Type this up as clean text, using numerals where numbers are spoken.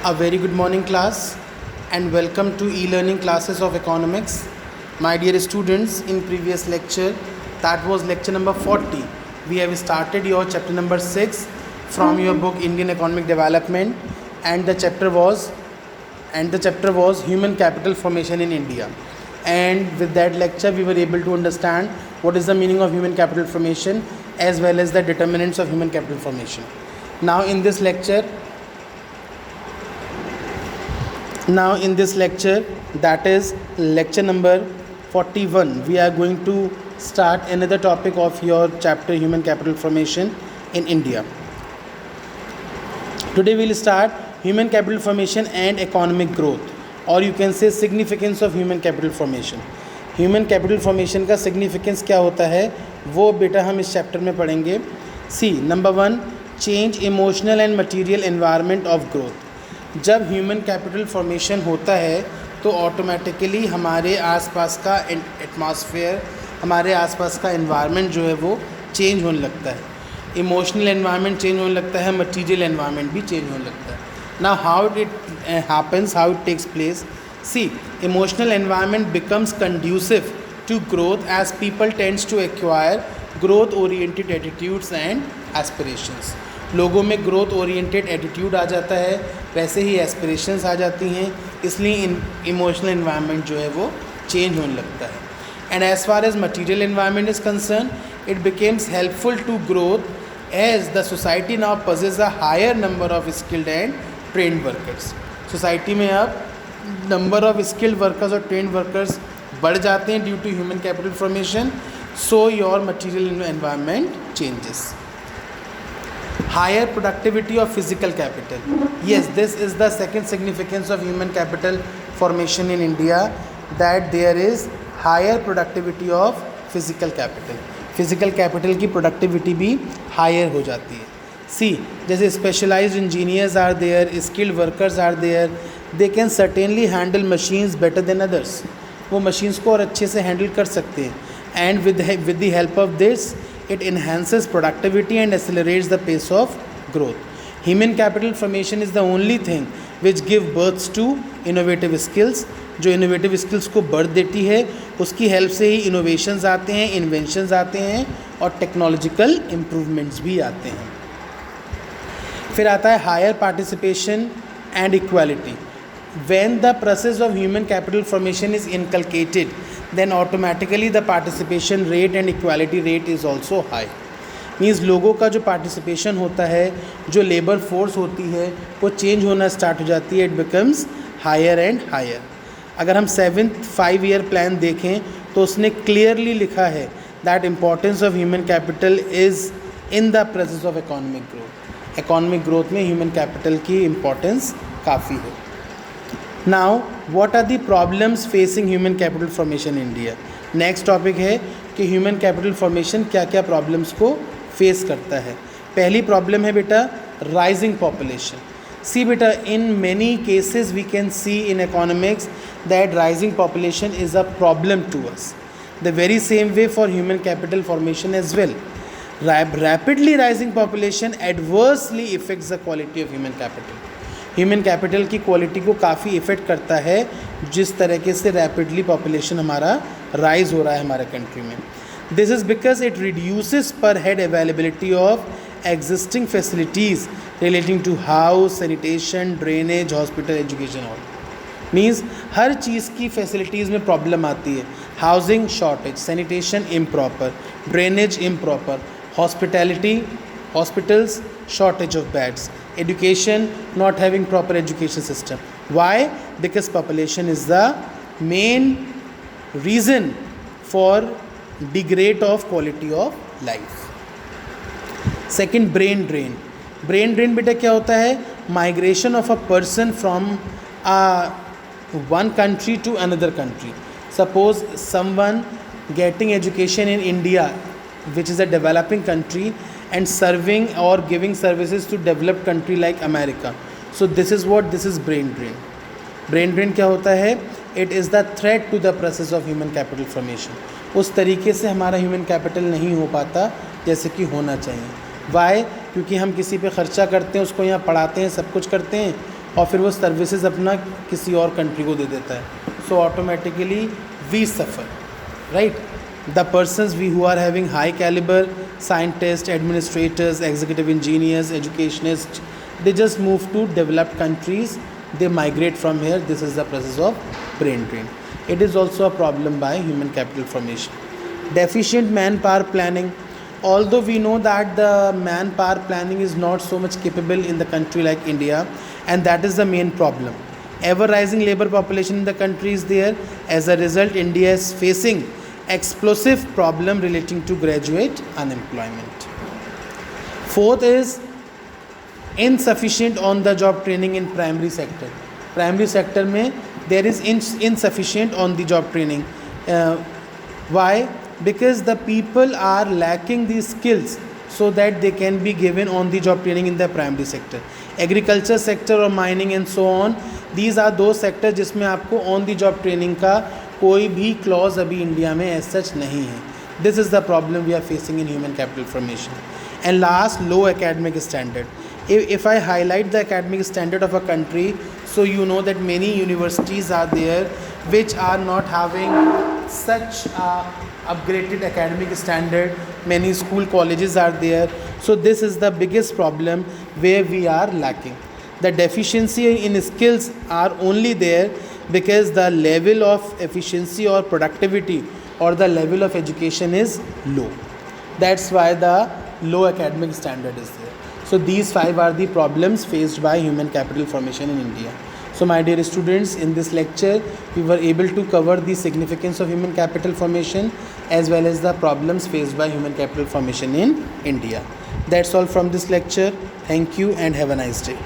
A very good morning class and welcome to e-learning classes of economics. My dear students, in previous lecture, that was lecture number 40, we have started your chapter number 6 from your book Indian Economic Development, and the chapter was human capital formation in India. And with that lecture we were able to understand what is the meaning of human capital formation as well as the determinants of human capital formation. Now in this lecture, that is lecture number 41, we are going to start another topic of your chapter human capital formation in India. Today we will start human capital formation and economic growth, or you can say significance of human capital formation. Human capital formation का significance क्या होता है वो बेटा हम इस chapter में पढ़ेंगे. See number 1, change emotional and material environment of growth. जब ह्यूमन कैपिटल फॉर्मेशन होता है तो ऑटोमेटिकली हमारे आसपास का एटमॉस्फेयर, हमारे आसपास का एनवायरनमेंट जो है वो चेंज होने लगता है. इमोशनल एनवायरनमेंट चेंज होने लगता है, मटेरियल एनवायरनमेंट भी चेंज होने लगता है. Now how it happens, how it takes place. See, emotional environment becomes conducive to growth as people tends to acquire growth oriented attitudes and aspirations. लोगों में growth oriented attitude आ जाता है, वैसे ही aspirations आ जाती हैं, इसलिए emotional environment जो है वो change होने लगता है. And as far as material environment is concerned, it becomes helpful to growth as the society now possesses a higher number of skilled and trained workers. Society में अब नंबर ऑफ स्किल्ड वर्कर्स और trained workers बढ़ जाते हैं due to human capital formation, so your material environment changes. Higher productivity of physical capital. Yes, this is the second significance of human capital formation in India, that there is higher productivity of physical capital. Physical capital की productivity भी higher हो जाती है. See, जैसे specialised engineers are there, skilled workers are there, they can certainly handle machines better than others. वो machines को और अच्छे से हैंडल कर सकते हैं. And with the help of this it enhances productivity and accelerates the pace of growth. Human capital formation is the only thing which give birth to innovative skills. जो innovative skills को birth देती है उसकी help से ही innovations आते हैं, inventions आते हैं और टेक्नोलॉजिकल इम्प्रूवमेंट्स भी आते हैं. फिर आता है higher participation and equality. When the process of human capital formation is inculcated, then automatically the participation rate and equality rate is also high. Means लोगों का जो पार्टिसिपेशन होता है, जो लेबर फोर्स होती है, वो चेंज होना स्टार्ट हो जाती है. It becomes higher and higher. अगर हम 7th 5-year प्लान देखें तो उसने क्लियरली लिखा है that importance of human capital is in the process of economic growth. Economic growth में ह्यूमन कैपिटल की इम्पॉर्टेंस काफ़ी है. Now, what are the problems facing human capital formation in India? Next topic है कि human capital formation क्या क्या problems को face करता है. पहली प्रॉब्लम है बेटा राइजिंग पॉपुलेशन. सी बेटा, in many cases we can see in economics that rising population is a problem to us. The very same way for human capital formation as well. Rapidly rising population adversely effects the quality of human capital. Human capital की quality को काफ़ी effect करता है जिस तरीके से rapidly population हमारा rise हो रहा है हमारे कंट्री में. This is because it reduces per head availability of existing facilities relating to house, sanitation, drainage, hospital, education. All means हर चीज़ की फैसिलिटीज़ में प्रॉब्लम आती है. Housing shortage, sanitation improper, drainage improper, hospitals shortage of beds, education not having proper education system. Why? Because population is the main reason for degrade of quality of life. Second, brain drain. Brain drain बेटा क्या होता है? Migration of a person from one country to another country. Suppose someone getting education in India, which is a developing country, and serving or giving services to developed country like America. So this is brain drain. Brain drain क्या होता है? It is the threat to the process of human capital formation. उस तरीके से हमारा human capital नहीं हो पाता जैसे कि होना चाहिए. वाई? क्योंकि हम किसी पे ख़र्चा करते हैं, उसको यहाँ पढ़ाते हैं, सब कुछ करते हैं, और फिर वो सर्विसेज अपना किसी और कंट्री को दे देता है, so automatically we suffer, right. The persons who are having high caliber scientists, administrators, executive engineers, educationists, they just move to developed countries. They migrate from here. This is the process of brain drain. It is also a problem by human capital formation. Deficient manpower planning. Although we know that the manpower planning is not so much capable in the country like India, and that is the main problem. Ever rising labor population in the country is there. As a result, India is facing explosive problem relating to graduate unemployment. Fourth is insufficient on the job training in primary sector. Primary sector में there is insufficient on the job training. Why? Because the people are lacking these skills so that they can be given on the job training in the primary sector. Agriculture sector or mining and so on, these are those sectors जिसमें आपको on the job training का कोई भी clause अभी India में as such नहीं है. This is the problem we are facing in human capital formation. And last, low academic standard. if I highlight the academic standard of a country, so you know that many universities are there which are not having such upgraded academic standard. Many school colleges are there. So this is the biggest problem where we are lacking. The deficiency in skills are only there because the level of efficiency or productivity or the level of education is low. That's why the low academic standard is there. So these 5 are the problems faced by human capital formation in India. So my dear students, in this lecture we were able to cover the significance of human capital formation as well as the problems faced by human capital formation in India. That's all from this lecture. Thank you and have a nice day.